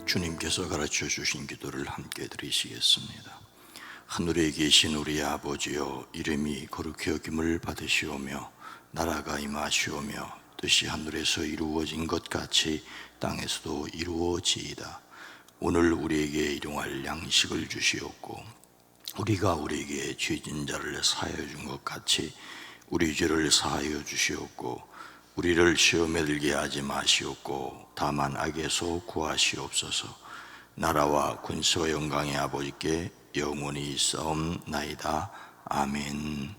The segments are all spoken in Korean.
주님께서 가르쳐 주신 기도를 함께 드리시겠습니다. 하늘에 계신 우리 아버지여, 이름이 거룩히 여김을 받으시오며 나라가 임하시오며 뜻이 하늘에서 이루어진 것 같이 땅에서도 이루어지이다. 오늘 우리에게 일용할 양식을 주시옵고 우리가 우리에게 죄진 자를 사하여 준 것 같이 우리 죄를 사하여 주시옵고 우리를 시험에 들게 하지 마시옵고 다만 악에서 구하시옵소서. 나라와 권세와 영광의 아버지께 영원히 있사옵나이다. 아멘.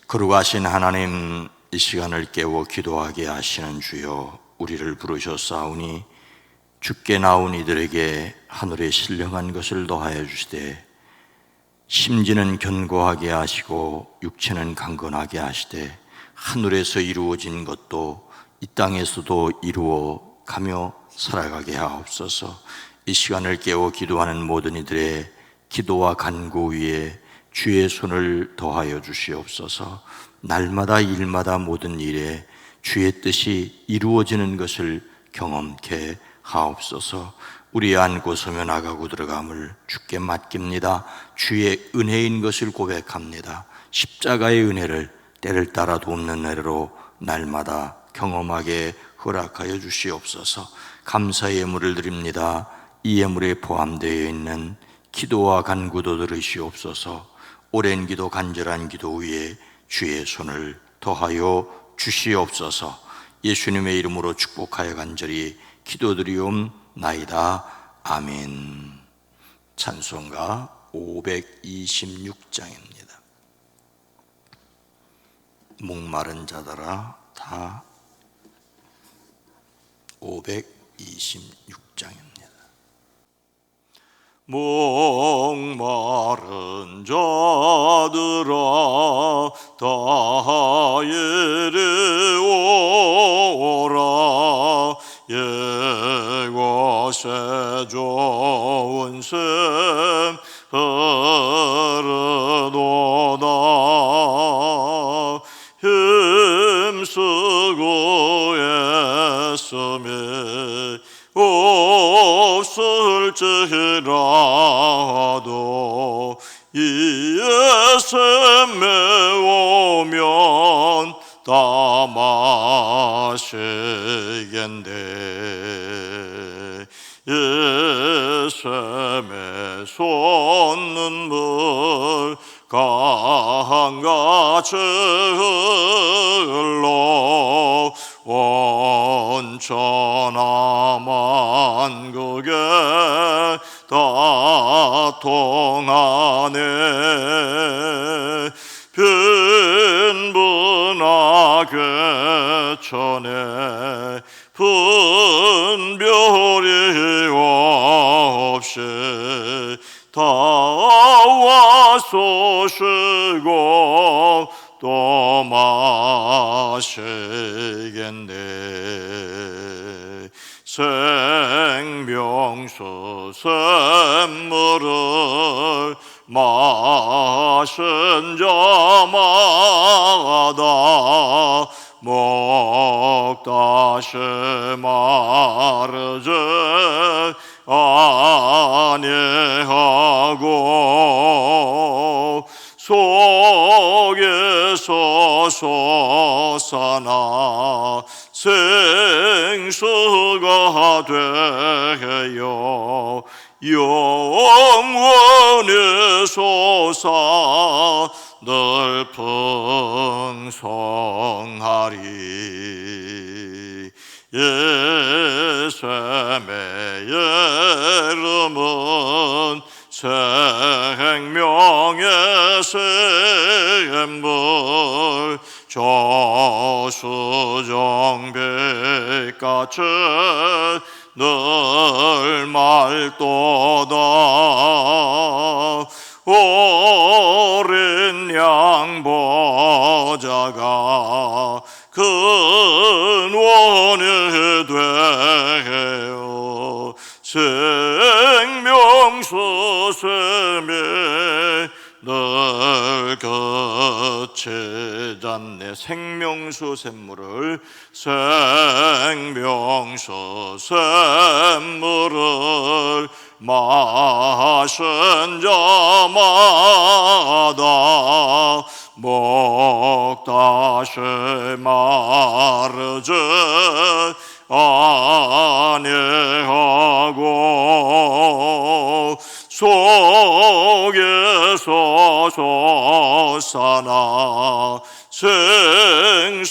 거룩하신 하나님, 이 시간을 깨워 기도하게 하시는 주여, 우리를 부르셨사오니 주께 나온 이들에게 하늘의 신령한 것을 더하여 주시되 심지는 견고하게 하시고 육체는 강건하게 하시되 하늘에서 이루어진 것도 이 땅에서도 이루어 가며 살아가게 하옵소서. 이 시간을 깨워 기도하는 모든 이들의 기도와 간구 위에 주의 손을 더하여 주시옵소서. 날마다 일마다 모든 일에 주의 뜻이 이루어지는 것을 경험케 하옵소서. 우리 안고 서며 나가고 들어감을 주께 맡깁니다. 주의 은혜인 것을 고백합니다. 십자가의 은혜를 때를 따라 돕는 은혜로 날마다 경험하게 허락하여 주시옵소서. 감사의 예물을 드립니다. 이 예물에 포함되어 있는 기도와 간구도 들으시옵소서. 오랜 기도, 간절한 기도 위에 주의 손을 더하여 주시옵소서. 예수님의 이름으로 축복하여 간절히 기도드리옵나이다. 아멘. 찬송가 526장입니다. 목마른 자들아 다 526장입니다. 목마른 자들아 다 이리 오라. 이곳에 좋은 샘 흐르도다. 힘쓰고 애쓰며 없을지라도 이에 샘에 오면 다 마시겠네. 이 샘에 솟는 물 강같이 흘러 온천하 만국에 다 통하네. 빈분하 괴천에 분별이 없이 다 와서 쉬고 또 마시겠네. 생명수 샘물을 마신 자마다 목 다시 마르지 아니하고 속에서 솟아나 생수가 되어 영원히 솟아 늘 풍성하리. 예수의 이름은 생명의 샘물 저수정빛같이 늘 맑도다. 어린 양 보자가 근원이 되어 생명수 샘에 늘 그치지 않네. 생명수 샘물을 생명수 샘물을 술을 마신 자마다 목 다시 마르지 아니하고 속에서 솟아나 생수가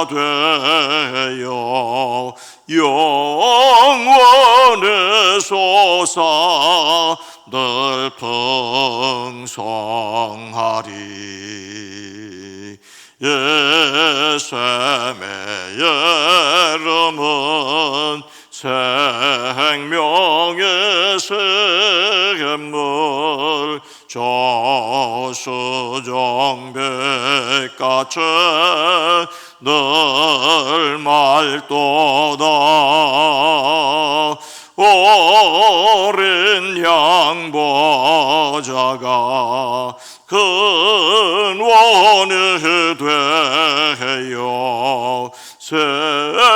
되어 영원의 솟아 늘 풍성하리. 예수의 이름은 생명의 샘물 저수정백같이 늘 맑도다. 어린 양보자가 근원이 되어 생명수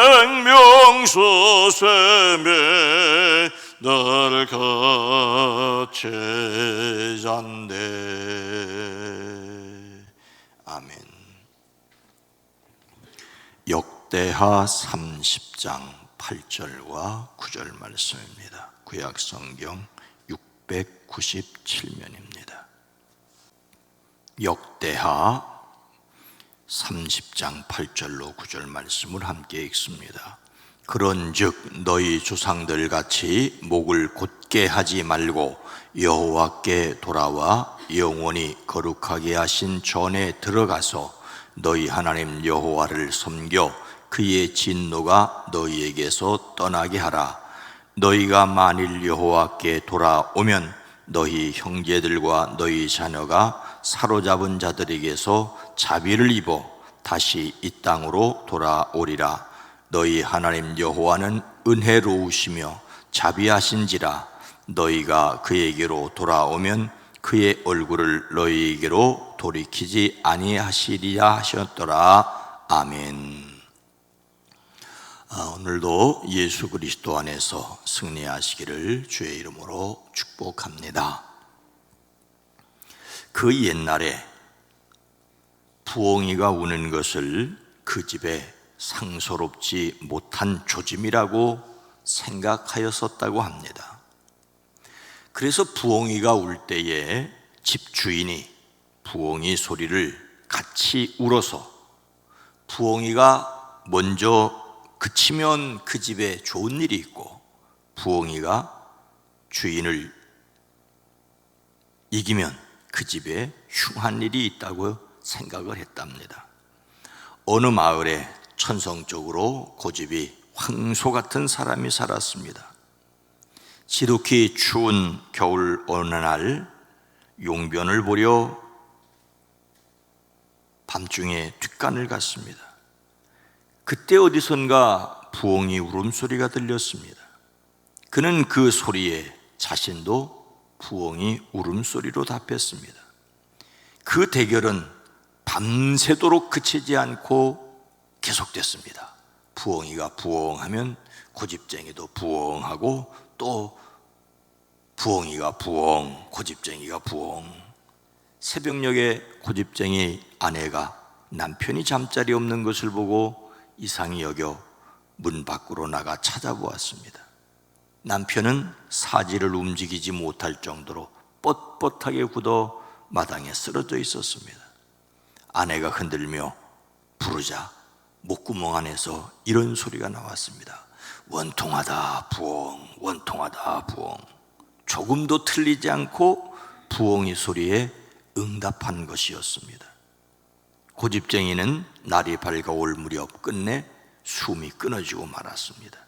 샘에 늘 그치잔대. 아멘. 역대하 30장 8절과 9절 말씀입니다. 구약성경 697면입니다. 역대하 30장 8절로 9절 말씀을 함께 읽습니다. 그런즉 너희 조상들 같이 목을 곧게 하지 말고 여호와께 돌아와 영원히 거룩하게 하신 전에 들어가서 너희 하나님 여호와를 섬겨 그의 진노가 너희에게서 떠나게 하라. 너희가 만일 여호와께 돌아오면 너희 형제들과 너희 자녀가 사로잡은 자들에게서 자비를 입어 다시 이 땅으로 돌아오리라. 너희 하나님 여호와는 은혜로우시며 자비하신지라. 너희가 그에게로 돌아오면 그의 얼굴을 너희에게로 돌이키지 아니하시리라 하셨더라. 아멘. 오늘도 예수 그리스도 안에서 승리하시기를 주의 이름으로 축복합니다. 그 옛날에 부엉이가 우는 것을 그 집에 상소롭지 못한 조짐이라고 생각하였었다고 합니다. 그래서 부엉이가 울 때에 집주인이 부엉이 소리를 같이 울어서 부엉이가 먼저 그치면 그 집에 좋은 일이 있고 부엉이가 주인을 이기면 그 집에 흉한 일이 있다고 생각을 했답니다. 어느 마을에 천성적으로 고집이 황소 같은 사람이 살았습니다. 지독히 추운 겨울 어느 날 용변을 보려 밤중에 뒷간을 갔습니다. 그때 어디선가 부엉이 울음소리가 들렸습니다. 그는 그 소리에 자신도 부엉이 울음소리로 답했습니다. 그 대결은 밤새도록 그치지 않고 계속됐습니다. 부엉이가 부엉하면 고집쟁이도 부엉하고 또 부엉이가 부엉, 고집쟁이가 부엉. 새벽녘에 고집쟁이 아내가 남편이 잠자리 없는 것을 보고 이상히 여겨 문 밖으로 나가 찾아보았습니다. 남편은 사지를 움직이지 못할 정도로 뻣뻣하게 굳어 마당에 쓰러져 있었습니다. 아내가 흔들며 부르자 목구멍 안에서 이런 소리가 나왔습니다. 원통하다 부엉, 원통하다 부엉. 조금도 틀리지 않고 부엉이 소리에 응답한 것이었습니다. 고집쟁이는 날이 밝아올 무렵 끝내 숨이 끊어지고 말았습니다.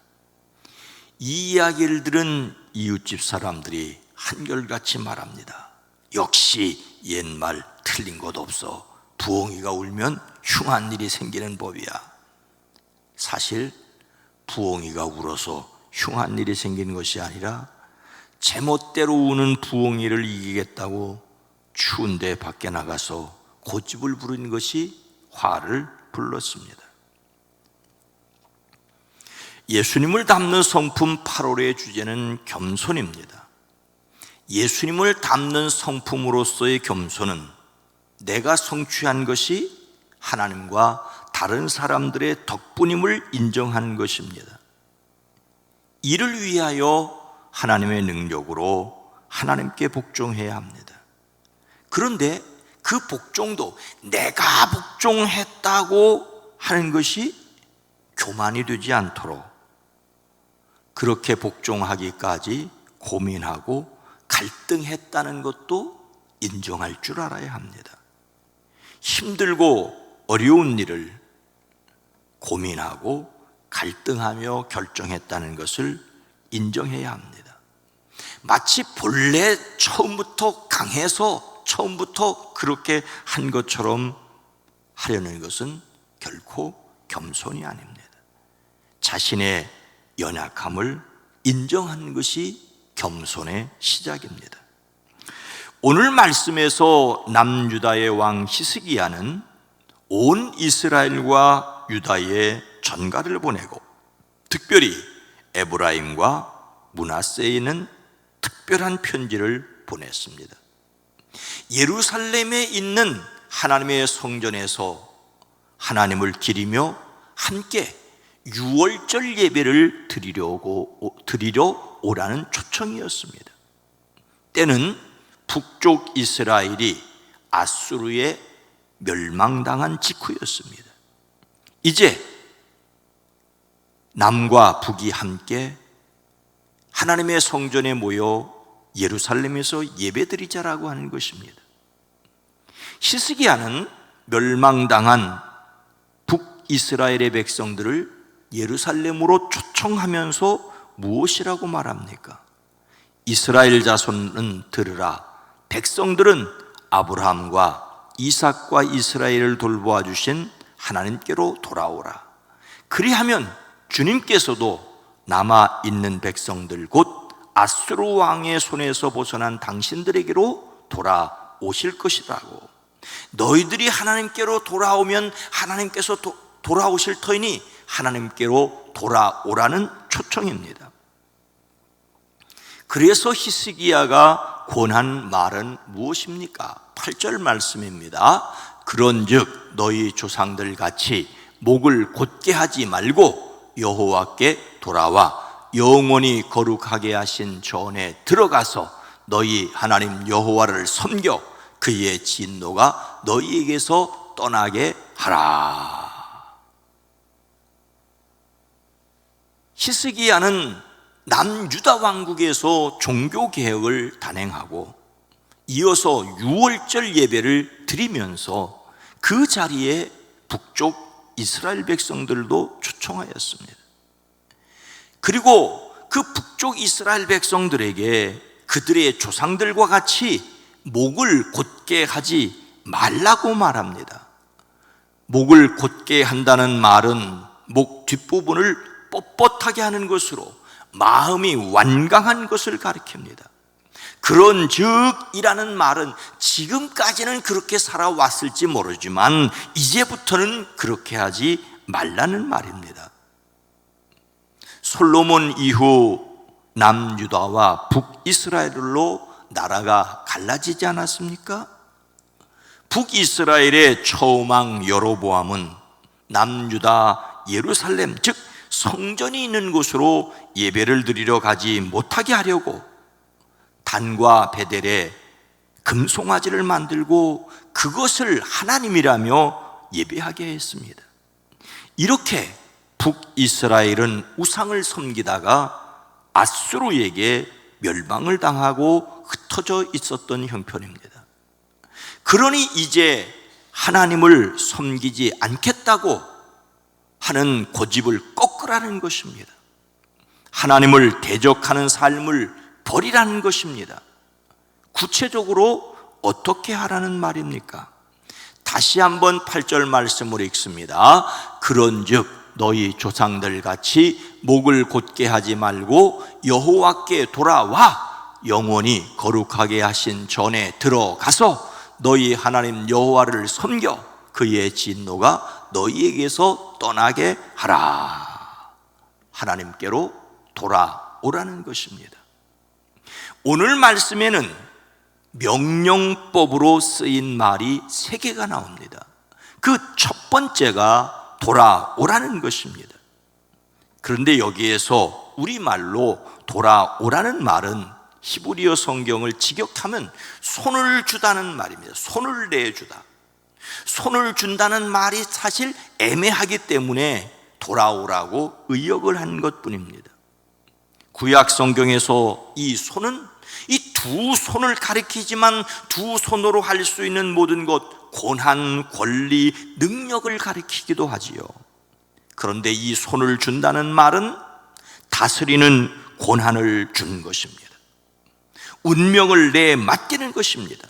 이 이야기를 들은 이웃집 사람들이 한결같이 말합니다. 역시 옛말 틀린 것 없어. 부엉이가 울면 흉한 일이 생기는 법이야. 사실 부엉이가 울어서 흉한 일이 생기는 것이 아니라 제멋대로 우는 부엉이를 이기겠다고 추운데 밖에 나가서 고집을 부린 것이 화를 불렀습니다. 예수님을 담는 성품 8월의 주제는 겸손입니다. 예수님을 담는 성품으로서의 겸손은 내가 성취한 것이 하나님과 다른 사람들의 덕분임을 인정하는 것입니다. 이를 위하여 하나님의 능력으로 하나님께 복종해야 합니다. 그런데 그 복종도 내가 복종했다고 하는 것이 교만이 되지 않도록 그렇게 복종하기까지 고민하고 갈등했다는 것도 인정할 줄 알아야 합니다. 힘들고 어려운 일을 고민하고 갈등하며 결정했다는 것을 인정해야 합니다. 마치 본래 처음부터 강해서 처음부터 그렇게 한 것처럼 하려는 것은 결코 겸손이 아닙니다. 자신의 연약함을 인정하는 것이 겸손의 시작입니다. 오늘 말씀에서 남유다의 왕 히스기야는 온 이스라엘과 유다에 전가를 보내고 특별히 에브라임과 므낫세에 있는 특별한 편지를 보냈습니다. 예루살렘에 있는 하나님의 성전에서 하나님을 기리며 함께 유월절 예배를 드리려 오라는 초청이었습니다. 때는 북쪽 이스라엘이 아수르에 멸망당한 직후였습니다. 이제 남과 북이 함께 하나님의 성전에 모여 예루살렘에서 예배드리자라고 하는 것입니다. 히스기야는 멸망당한 북이스라엘의 백성들을 예루살렘으로 초청하면서 무엇이라고 말합니까? 이스라엘 자손은 들으라. 백성들은 아브라함과 이삭과 이스라엘을 돌보아 주신 하나님께로 돌아오라. 그리하면 주님께서도 남아있는 백성들 곧 아수르 왕의 손에서 벗어난 당신들에게로 돌아오실 것이라고. 너희들이 하나님께로 돌아오면 하나님께서 돌아오실 터이니 하나님께로 돌아오라는 초청입니다. 그래서 히스기야가 권한 말은 무엇입니까? 8절 말씀입니다. 그런즉 너희 조상들 같이 목을 곧게 하지 말고 여호와께 돌아와 영원히 거룩하게 하신 전에 들어가서 너희 하나님 여호와를 섬겨 그의 진노가 너희에게서 떠나게 하라. 히스기야는 남유다 왕국에서 종교개혁을 단행하고 이어서 유월절 예배를 드리면서 그 자리에 북쪽 이스라엘 백성들도 초청하였습니다. 그리고 그 북쪽 이스라엘 백성들에게 그들의 조상들과 같이 목을 곧게 하지 말라고 말합니다. 목을 곧게 한다는 말은 목 뒷부분을 뻣뻣하게 하는 것으로 마음이 완강한 것을 가리킵니다. 그런즉이라는 말은 지금까지는 그렇게 살아왔을지 모르지만 이제부터는 그렇게 하지 말라는 말입니다. 솔로몬 이후 남유다와 북이스라엘로 나라가 갈라지지 않았습니까? 북이스라엘의 처왕 여로보암은 남유다 예루살렘 즉 성전이 있는 곳으로 예배를 드리러 가지 못하게 하려고 단과 베델에 금송아지를 만들고 그것을 하나님이라며 예배하게 했습니다. 이렇게 북이스라엘은 우상을 섬기다가 아수르에게 멸망을 당하고 흩어져 있었던 형편입니다. 그러니 이제 하나님을 섬기지 않겠다고 하는 고집을 꺾으라는 것입니다. 하나님을 대적하는 삶을 버리라는 것입니다. 구체적으로 어떻게 하라는 말입니까? 다시 한번 8절 말씀을 읽습니다. 그런즉 너희 조상들 같이 목을 곧게 하지 말고 여호와께 돌아와 영원히 거룩하게 하신 전에 들어가서 너희 하나님 여호와를 섬겨 그의 진노가 너희에게서 떠나게 하라. 하나님께로 돌아오라는 것입니다. 오늘 말씀에는 명령법으로 쓰인 말이 3개가 나옵니다. 그 첫 번째가 돌아오라는 것입니다. 그런데 여기에서 우리말로 돌아오라는 말은 히브리어 성경을 직역하면 손을 주다는 말입니다. 손을 내주다. 손을 준다는 말이 사실 애매하기 때문에 돌아오라고 의역을 한 것뿐입니다. 구약 성경에서 이 손은 이 두 손을 가리키지만 두 손으로 할 수 있는 모든 것, 권한, 권리, 능력을 가리키기도 하지요. 그런데 이 손을 준다는 말은 다스리는 권한을 준 것입니다. 운명을 내 맡기는 것입니다.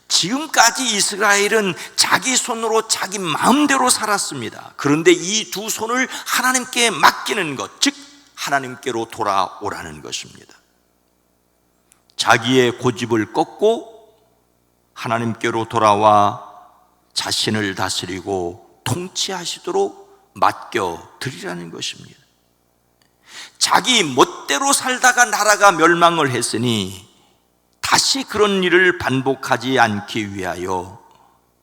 지금까지 이스라엘은 자기 손으로 자기 마음대로 살았습니다. 그런데 이 두 손을 하나님께 맡기는 것, 즉 하나님께로 돌아오라는 것입니다. 자기의 고집을 꺾고 하나님께로 돌아와 자신을 다스리고 통치하시도록 맡겨드리라는 것입니다. 자기 멋대로 살다가 나라가 멸망을 했으니 다시 그런 일을 반복하지 않기 위하여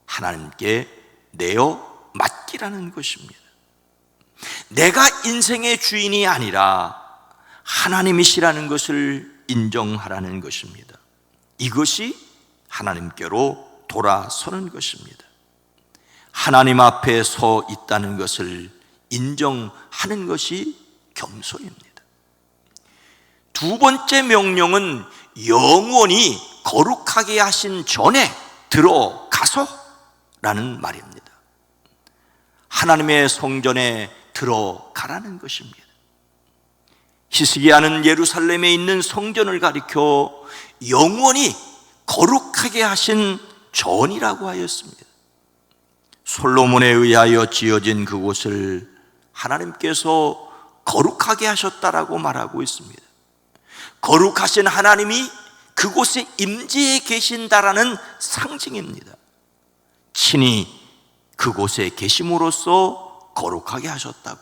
하나님께 내어 맡기라는 것입니다. 내가 인생의 주인이 아니라 하나님이시라는 것을 인정하라는 것입니다. 이것이 하나님께로 돌아서는 것입니다. 하나님 앞에 서 있다는 것을 인정하는 것이 겸손입니다. 두 번째 명령은 영원히 거룩하게 하신 전에 들어가서 라는 말입니다. 하나님의 성전에 들어가라는 것입니다. 히스기야는 예루살렘에 있는 성전을 가리켜 영원히 거룩하게 하신 전이라고 하였습니다. 솔로몬에 의하여 지어진 그곳을 하나님께서 거룩하게 하셨다라고 말하고 있습니다. 거룩하신 하나님이 그곳에 임재해 계신다라는 상징입니다. 친히 그곳에 계심으로써 거룩하게 하셨다고.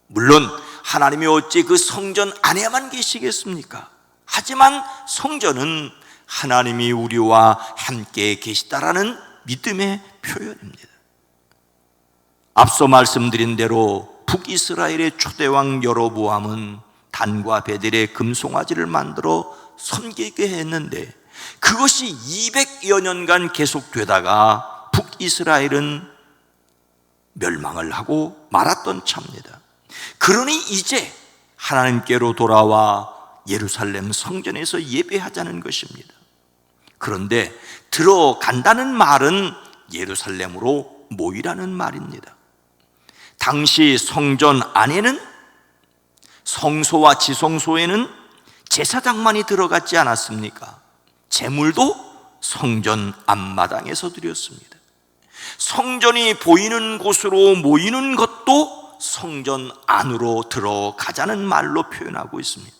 물론 하나님이 어찌 그 성전 안에만 계시겠습니까? 하지만 성전은 하나님이 우리와 함께 계시다라는 믿음의 표현입니다. 앞서 말씀드린 대로 북이스라엘의 초대왕 여로보암은 단과 베델의 금송아지를 만들어 섬기게 했는데 그것이 200여 년간 계속되다가 북이스라엘은 멸망을 하고 말았던 차입니다. 그러니 이제 하나님께로 돌아와 예루살렘 성전에서 예배하자는 것입니다. 그런데 들어간다는 말은 예루살렘으로 모이라는 말입니다. 당시 성전 안에는 성소와 지성소에는 제사장만이 들어갔지 않았습니까? 제물도 성전 앞마당에서 드렸습니다. 성전이 보이는 곳으로 모이는 것도 성전 안으로 들어가자는 말로 표현하고 있습니다.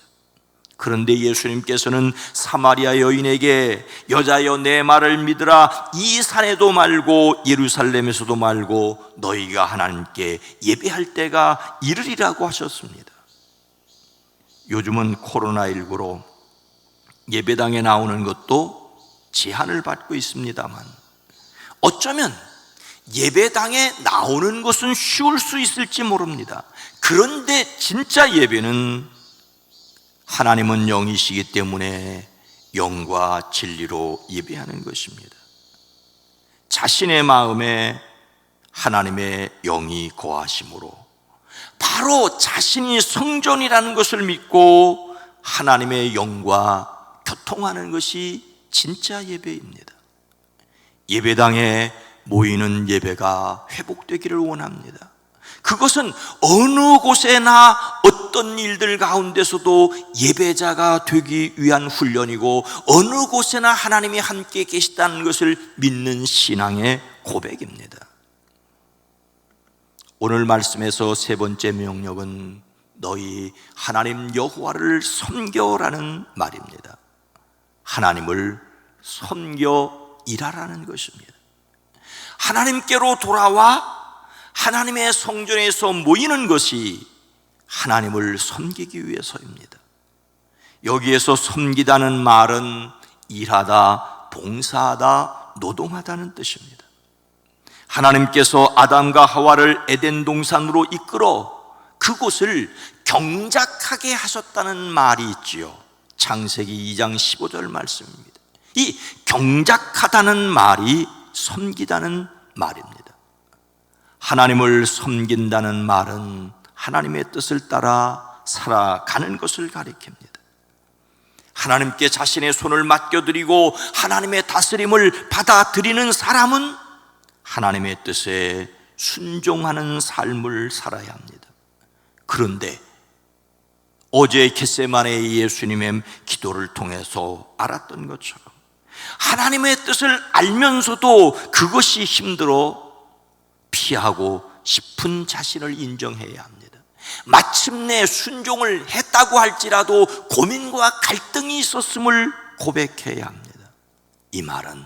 그런데 예수님께서는 사마리아 여인에게 여자여 내 말을 믿으라, 이 산에도 말고 예루살렘에서도 말고 너희가 하나님께 예배할 때가 이르리라고 하셨습니다. 요즘은 코로나19로 예배당에 나오는 것도 제한을 받고 있습니다만 어쩌면 예배당에 나오는 것은 쉬울 수 있을지 모릅니다. 그런데 진짜 예배는 하나님은 영이시기 때문에 영과 진리로 예배하는 것입니다. 자신의 마음에 하나님의 영이 거하심으로 바로 자신이 성전이라는 것을 믿고 하나님의 영과 교통하는 것이 진짜 예배입니다. 예배당에 모이는 예배가 회복되기를 원합니다. 그것은 어느 곳에나 어떤 일들 가운데서도 예배자가 되기 위한 훈련이고 어느 곳에나 하나님이 함께 계시다는 것을 믿는 신앙의 고백입니다. 오늘 말씀에서 세 번째 명령은 너희 하나님 여호와를 섬겨라는 말입니다. 하나님을 섬겨 일하라는 것입니다. 하나님께로 돌아와 하나님의 성전에서 모이는 것이 하나님을 섬기기 위해서입니다. 여기에서 섬기다는 말은 일하다, 봉사하다, 노동하다는 뜻입니다. 하나님께서 아담과 하와를 에덴 동산으로 이끌어 그곳을 경작하게 하셨다는 말이 있지요. 창세기 2장 15절 말씀입니다. 이 경작하다는 말이 섬기다는 말입니다. 하나님을 섬긴다는 말은 하나님의 뜻을 따라 살아가는 것을 가리킵니다. 하나님께 자신의 손을 맡겨드리고 하나님의 다스림을 받아들이는 사람은 하나님의 뜻에 순종하는 삶을 살아야 합니다. 그런데 어제 겟세마네의 예수님의 기도를 통해서 알았던 것처럼 하나님의 뜻을 알면서도 그것이 힘들어 피하고 싶은 자신을 인정해야 합니다. 마침내 순종을 했다고 할지라도 고민과 갈등이 있었음을 고백해야 합니다. 이 말은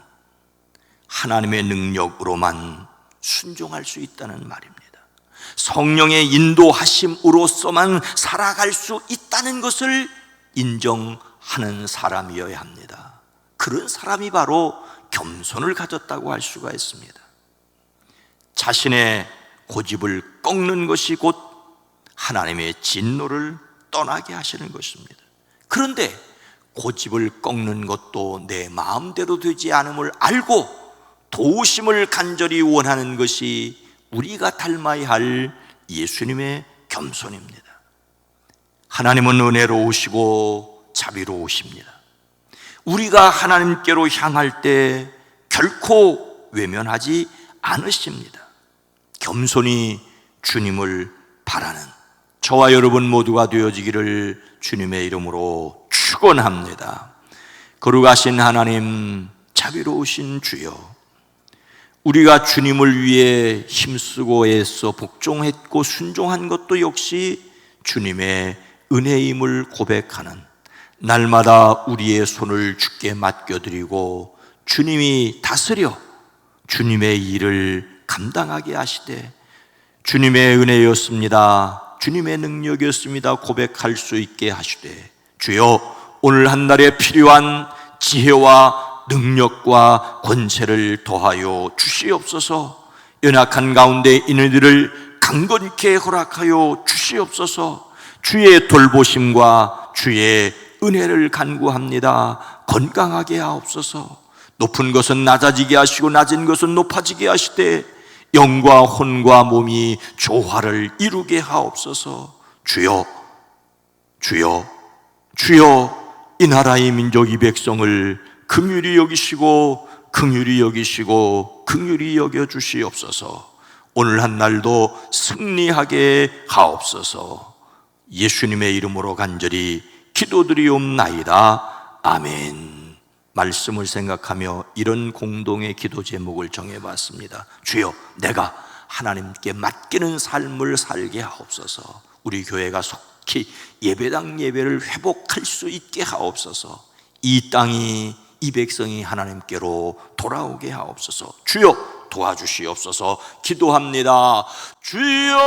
하나님의 능력으로만 순종할 수 있다는 말입니다. 성령의 인도하심으로서만 살아갈 수 있다는 것을 인정하는 사람이어야 합니다. 그런 사람이 바로 겸손을 가졌다고 할 수가 있습니다. 자신의 고집을 꺾는 것이 곧 하나님의 진노를 떠나게 하시는 것입니다. 그런데 고집을 꺾는 것도 내 마음대로 되지 않음을 알고 도우심을 간절히 원하는 것이 우리가 닮아야 할 예수님의 겸손입니다. 하나님은 은혜로우시고 자비로우십니다. 우리가 하나님께로 향할 때 결코 외면하지 않으십니다. 겸손히 주님을 바라는 저와 여러분 모두가 되어지기를 주님의 이름으로 축원합니다. 거룩하신 하나님, 자비로우신 주여, 우리가 주님을 위해 힘쓰고 애써 복종했고 순종한 것도 역시 주님의 은혜임을 고백하는, 날마다 우리의 손을 주께 맡겨드리고 주님이 다스려 주님의 일을 감당하게 하시되 주님의 은혜였습니다, 주님의 능력이었습니다 고백할 수 있게 하시되, 주여 오늘 한날에 필요한 지혜와 능력과 권세를 더하여 주시옵소서. 연약한 가운데 있는 이들을 강건케 허락하여 주시옵소서. 주의 돌보심과 주의 은혜를 간구합니다. 건강하게 하옵소서. 높은 것은 낮아지게 하시고 낮은 것은 높아지게 하시되 영과 혼과 몸이 조화를 이루게 하옵소서. 주여, 주여, 주여, 이 나라의 민족 이 백성을 긍휼히 여기시고 긍휼히 여기시고 긍휼히 여겨 주시옵소서. 오늘 한 날도 승리하게 하옵소서. 예수님의 이름으로 간절히 기도드리옵나이다. 아멘. 말씀을 생각하며 이런 공동의 기도 제목을 정해봤습니다. 주여, 내가 하나님께 맡기는 삶을 살게 하옵소서. 우리 교회가 속히 예배당 예배를 회복할 수 있게 하옵소서. 이 땅이, 이 백성이 하나님께로 돌아오게 하옵소서. 주여 도와주시옵소서. 기도합니다. 주여.